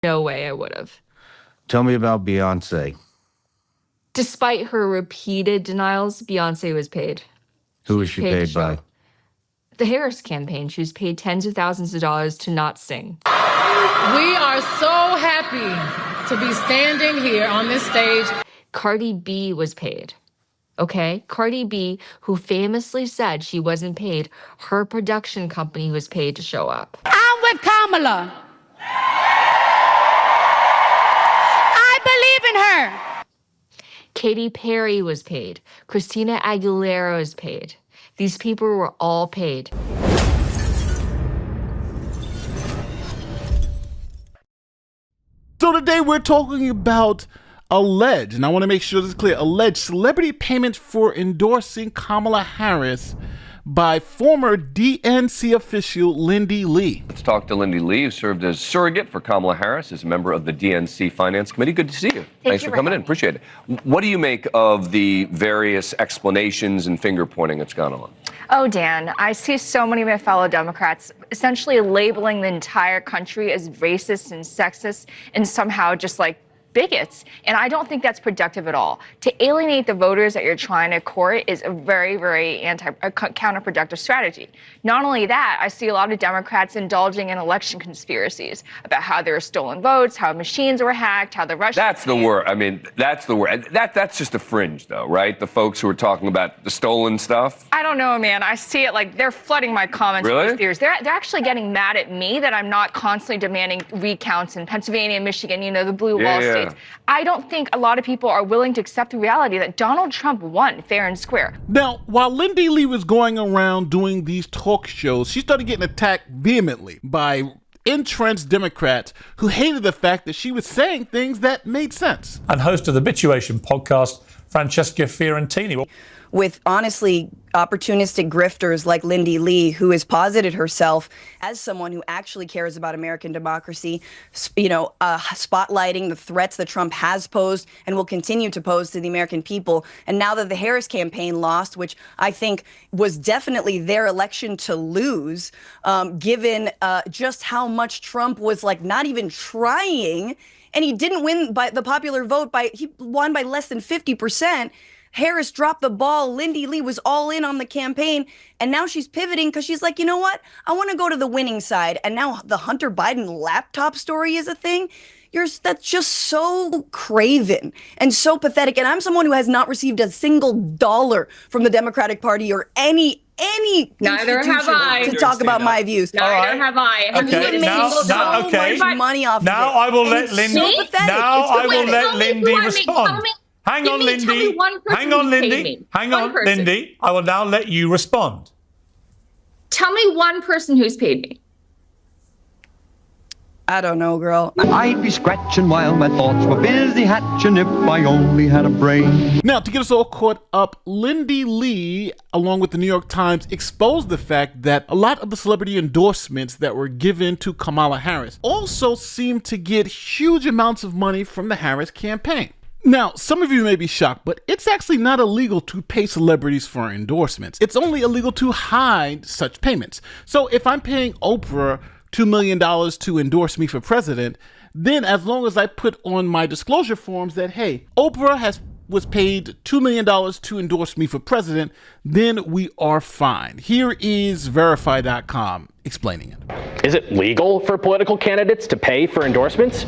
No way I would have. Tell me about Beyoncé. Despite her repeated denials, Beyoncé was paid. Who was she paid by? The Harris campaign. She was paid tens of thousands of dollars to not sing. We are so happy to be standing here on this stage. Cardi B was paid. Okay? Cardi B, who famously said she wasn't paid, her production company was paid to show up. I'm with Kamala. I believe in her. Katy Perry was paid. Christina Aguilera was paid. These people were all paid. So today we're talking about alleged, and I want to make sure this is clear, alleged celebrity payments for endorsing Kamala Harris by former DNC official Lindy Li. Let's talk to Lindy Li, who served as surrogate for Kamala Harris as a member of the DNC Finance Committee. Good to see you. Thanks for coming in. Appreciate it. What do you make of the various explanations and finger pointing that's gone on? Oh, Dan, I see so many of my fellow Democrats essentially labeling the entire country as racist and sexist and somehow just like bigots. And I don't think that's productive at all. To alienate the voters that you're trying to court is a very, very counterproductive strategy. Not only that, I see a lot of Democrats indulging in election conspiracies about how there were stolen votes, how machines were hacked, how the Russians... That's the word. I mean, that's the word. That's just a fringe, though, right? The folks who are talking about the stolen stuff. I don't know, man. I see it like they're flooding my comments with these theories. They're actually getting mad at me that I'm not constantly demanding recounts in Pennsylvania and Michigan, you know, the blue wall states. I don't think a lot of people are willing to accept the reality that Donald Trump won fair and square. Now, while Lindy Li was going around doing these talk shows, she started getting attacked vehemently by entrenched Democrats who hated the fact that she was saying things that made sense. And host of the Bituation podcast, Francesca Fiorentini. With honestly opportunistic grifters like Lindy Li, who has posited herself as someone who actually cares about American democracy, spotlighting the threats that Trump has posed and will continue to pose to the American people. And now that the Harris campaign lost, which I think was definitely their election to lose, given just how much Trump was like not even trying, and he didn't win by the popular vote he won by less than 50%. Harris dropped the ball. Lindy Li was all in on the campaign, and now she's pivoting because she's like, you know what? I want to go to the winning side. And now the Hunter Biden laptop story is a thing. That's just so craven and so pathetic. And I'm someone who has not received a single dollar from the Democratic Party or any Neither have I. To talk about my views. Neither have I. Okay, much money off now of it. I will let Lindy. Now I will let Lindy respond. Hang on, Lindy. Hang on, Lindy. Hang on, Lindy. I will now let you respond. Tell me one person who's paid me. I don't know, girl. I'd be scratching while my thoughts were busy hatching if I only had a brain. Now, to get us all caught up, Lindy Li, along with the New York Times, exposed the fact that a lot of the celebrity endorsements that were given to Kamala Harris also seemed to get huge amounts of money from the Harris campaign. Now, some of you may be shocked, but it's actually not illegal to pay celebrities for endorsements. It's only illegal to hide such payments. So if I'm paying Oprah $2 million to endorse me for president, then as long as I put on my disclosure forms that, hey, Oprah was paid $2 million to endorse me for president, then we are fine. Here is Verify.com explaining it. Is it legal for political candidates to pay for endorsements?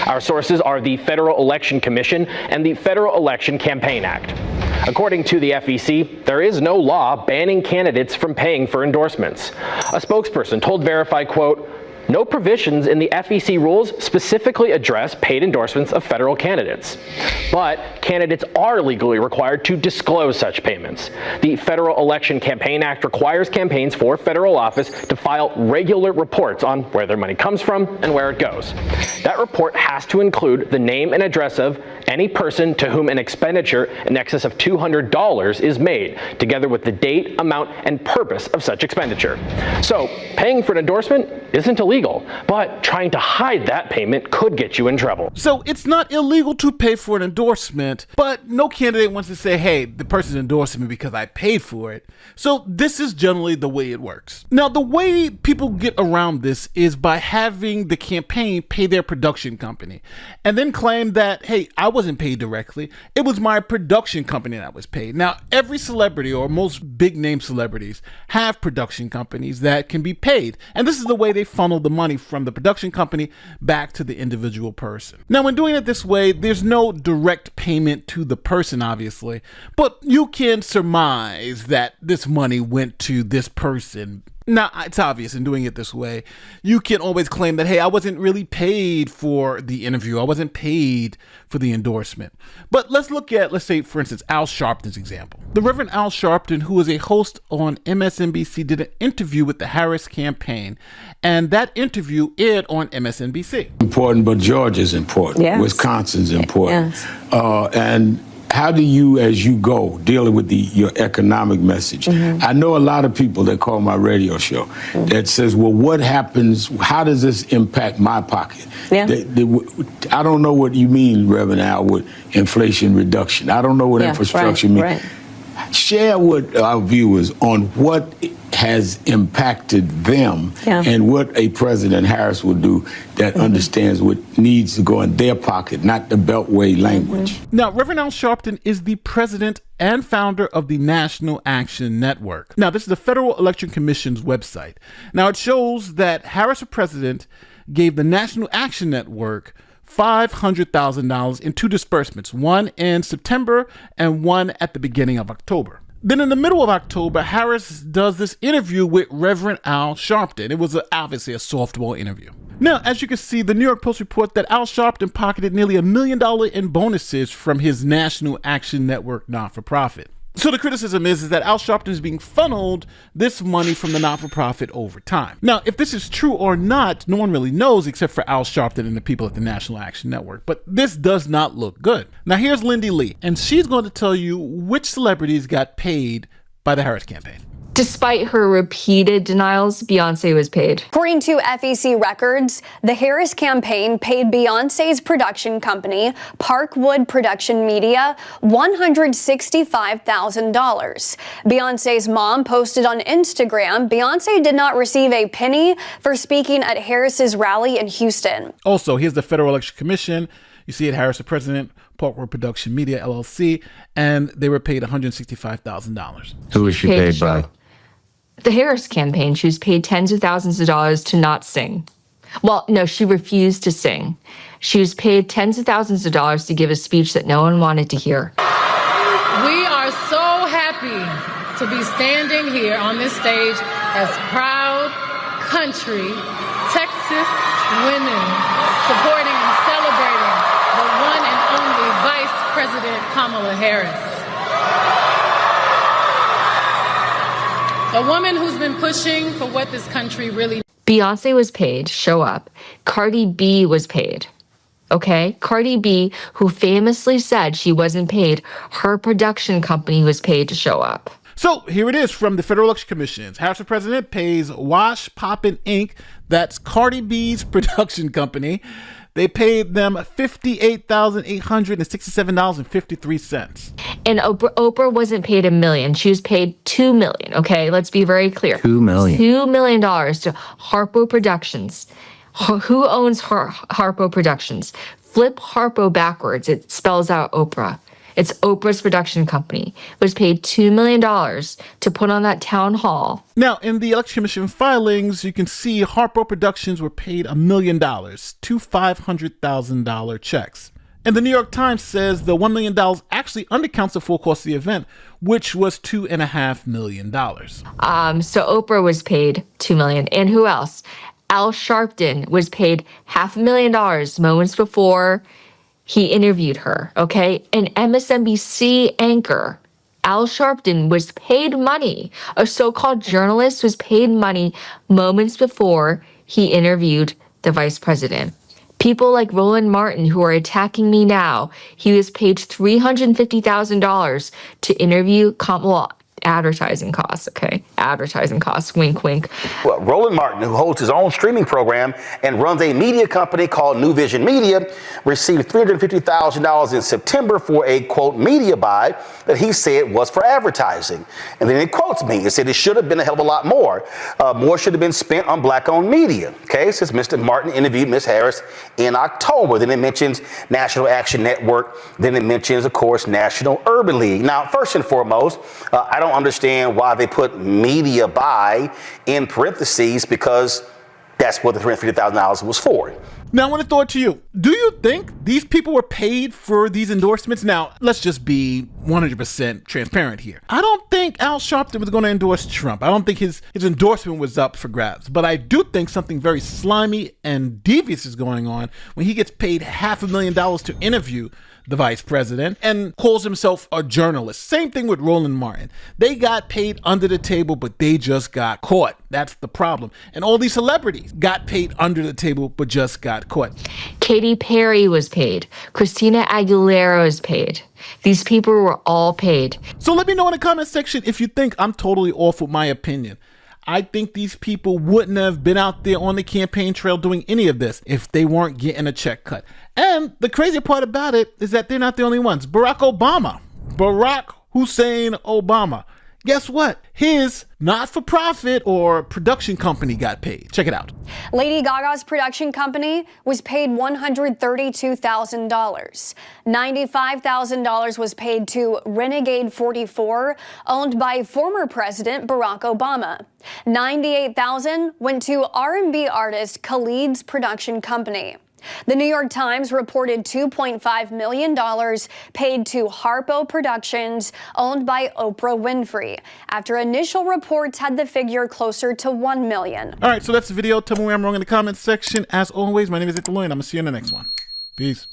Our sources are the Federal Election Commission and the Federal Election Campaign Act. According to the FEC, there is no law banning candidates from paying for endorsements. A spokesperson told Verify, quote, "No provisions in the FEC rules specifically address paid endorsements of federal candidates. But candidates are legally required to disclose such payments. The Federal Election Campaign Act requires campaigns for federal office to file regular reports on where their money comes from and where it goes. That report has to include the name and address of any person to whom an expenditure in excess of $200 is made, together with the date, amount, and purpose of such expenditure. So, paying for an endorsement isn't illegal. illegal, but trying to hide that payment could get you in trouble. So it's not illegal to pay for an endorsement, but no candidate wants to say, hey, the person's endorsing me because I paid for it. So this is generally the way it works. Now, the way people get around this is by having the campaign pay their production company and then claim that, hey, I wasn't paid directly. It was my production company that was paid. Now, every celebrity or most big name celebrities have production companies that can be paid. And this is the way they funnel the money from the production company back to the individual person. Now, when doing it this way, there's no direct payment to the person, obviously, but you can surmise that this money went to this person. Now, it's obvious in doing it this way, you can always claim that, hey, I wasn't really paid for the interview. I wasn't paid for the endorsement. But let's look at, let's say, for instance, Al Sharpton's example. The Reverend Al Sharpton, who is a host on MSNBC, did an interview with the Harris campaign, and that interview aired on MSNBC. Important, but Georgia's important. Yes. Wisconsin's important. Yes. And how do you, as you go, dealing with your economic message? Mm-hmm. I know a lot of people that call my radio show that says, well, what happens, how does this impact my pocket? Yeah. I don't know what you mean, Reverend Al, with inflation reduction. I don't know what infrastructure means. Right. Share with our viewers on what has impacted them and what a President Harris will do that understands what needs to go in their pocket, not the Beltway language. Now, Reverend Al Sharpton is the president and founder of the National Action Network. Now, this is the Federal Election Commission's website. Now, it shows that Harris, for president, gave the National Action Network $500,000 in two disbursements, one in September and one at the beginning of October. Then in the middle of October, Harris does this interview with Reverend Al Sharpton. It was obviously a softball interview. Now, as you can see, the New York Post report that Al Sharpton pocketed nearly $1 million in bonuses from his National Action Network not-for-profit. So the criticism is that Al Sharpton is being funneled this money from the not-for-profit over time. Now, if this is true or not, no one really knows except for Al Sharpton and the people at the National Action Network. But this does not look good. Now, here's Lindy Li, and she's going to tell you which celebrities got paid by the Harris campaign. Despite her repeated denials, Beyoncé was paid. According to FEC records, the Harris campaign paid Beyoncé's production company, Parkwood Production Media, $165,000. Beyoncé's mom posted on Instagram, Beyoncé did not receive a penny for speaking at Harris's rally in Houston. Also, here's the Federal Election Commission. You see it, Harris, the president, Parkwood Production Media, LLC, and they were paid $165,000. Who was she paid by? The Harris campaign. She was paid tens of thousands of dollars to not sing. Well, no, she refused to sing. She was paid tens of thousands of dollars to give a speech that no one wanted to hear. We are so happy to be standing here on this stage as proud country Texas women supporting and celebrating the one and only Vice President Kamala Harris. A woman who's been pushing for what this country really... Beyoncé was paid, show up. Cardi B was paid, okay? Cardi B, who famously said she wasn't paid, her production company was paid to show up. So here it is from the Federal Election Commission. Harris for president pays Wash Poppin' Inc., that's Cardi B's production company. They paid them $58,867.53. And Oprah wasn't paid $1 million. She was paid $2 million. Okay, let's be very clear. $2 million. $2 million to Harpo Productions. Who owns Harpo Productions? Flip Harpo backwards. It spells out Oprah. It's Oprah's production company. It was paid $2 million to put on that town hall. Now, in the Election Commission filings, you can see Harpo Productions were paid $1 million, two $500,000 checks. And the New York Times says the $1 million actually undercounts the full cost of the event, which was $2.5 million. So Oprah was paid $2 million. And who else? Al Sharpton was paid $500,000 moments before he interviewed her, okay? An MSNBC anchor, Al Sharpton, was paid money. A so-called journalist was paid money moments before he interviewed the vice president. People like Roland Martin, who are attacking me now, he was paid $350,000 to interview Kamala. Advertising costs, okay? Advertising costs, wink, wink. Well, Roland Martin, who holds his own streaming program and runs a media company called New Vision Media, received $350,000 in September for a, quote, media buy that he said was for advertising. And then it quotes me. It said it should have been a hell of a lot more. More should have been spent on black-owned media. Okay, says Mr. Martin interviewed Ms. Harris in October. Then it mentions National Action Network. Then it mentions, of course, National Urban League. Now, first and foremost, I don't understand why they put media buy in parentheses, because that's what the $350,000 was for. Now, I want to throw it to you. Do you think these people were paid for these endorsements? Now, let's just be 100% transparent here. I don't think Al Sharpton was going to endorse Trump. I don't think his endorsement was up for grabs. But I do think something very slimy and devious is going on when he gets paid $500,000 to interview the vice president and calls himself a journalist. Same thing with Roland Martin. They got paid under the table, but they just got caught. That's the problem. And all these celebrities got paid under the table, but just got caught. Katy Perry was paid. Christina Aguilera was paid. These people were all paid. So let me know in the comment section if you think I'm totally off with my opinion. I think these people wouldn't have been out there on the campaign trail doing any of this if they weren't getting a check cut. And the crazy part about it is that they're not the only ones. Barack Hussein Obama. Guess what? His not-for-profit or production company got paid. Check it out. Lady Gaga's production company was paid $132,000. $95,000 was paid to Renegade 44, owned by former President Barack Obama. $98,000 went to R&B artist Khalid's production company. The New York Times reported $2.5 million paid to Harpo Productions, owned by Oprah Winfrey, after initial reports had the figure closer to $1 million. All right, so that's the video. Tell me where I'm wrong in the comments section. As always, my name is Lindy Li, and I'm going to see you in the next one. Peace.